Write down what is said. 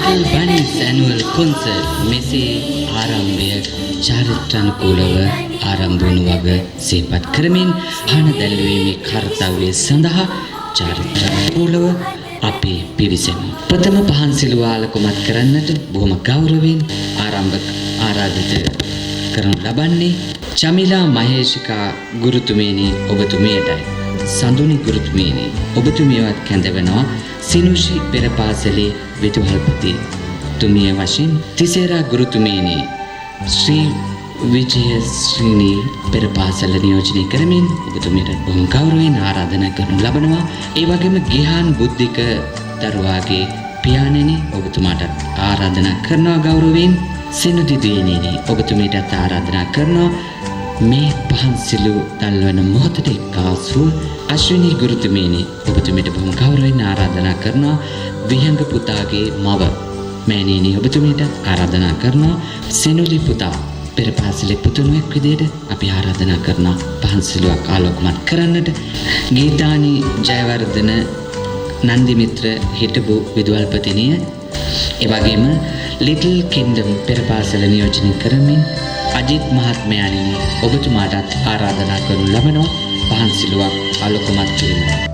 Little Bunny's annual concert මෙසේ ආරම්භය චාරිත්‍රානුකූලව ආරම්භ වනු වග සිහිපත් කරමින් පහන දැල්වීමේ කාර්යය සඳහා චාරිත්‍රානුකූලව අපි පිවිසෙමු. ප්‍රථම පහන් සිළුවාල කුමත් කරන්නට බොහොම ගෞරවයෙන් ආරාධිත කරනු ලබන්නේ චමිලා මහේෂිකා ගුරුතුමියනි ඔබතුමියටයි. සඳුනි ගුරුතුමියනි ඔබතුමියවත් කැඳවනවා සිනුෂි පෙර පාසලේ විදුහල්පති තුමිය වශයෙන් තිසේරා ගුරුතුමියනි ශ්‍රී විජයශ්‍රීනි පෙර පාසල නියෝජනය කරමින් ඔබතුමියට බොහොම ගෞරවයෙන් ආරාධනා කරනු ලබනවා. ඒ වගේම ගිහාන් බුද්ධික දරුවාගේ පියාණෙනි ඔබතුමාට ආරාධනා කරනවා ගෞරවයෙන්. සිනුදි දියණියනි ඔබතුමියටත් ආරාධනා කරනවා මේ පහන් සිළු දල්වන මොහොතට එක්කාසුව. අශ්විනී ගුරුතුමියනි ඔබතුමියට බොහොම ගෞරවයෙන් ආරාධනා කරනවා. විහංග පුතාගේ මව මෑණියනි ඔබතුමියට ආරාධනා කරනවා. සෙනුලි පුතා පෙර පාසලේ පුතුණුවෙක් විදියට අපි ආරාධනා කරනවා පහන් සිළුවක් ආලෝකමත් කරන්නට. ගීතානි ජයවර්ධන නන්දිමිත්‍ර හිටපු විදුහල්පතිනිය ඒ වගේම ලිටල් කින්ඩම් පෙර පාසල නියෝජනය කරමින් අජිත් මහත්මයාණෙනි ඔබතුමාටත් ආරාධනා කරනු ලබනවා පහන් සිළුවක් ආලෝකමත් කිරීමට.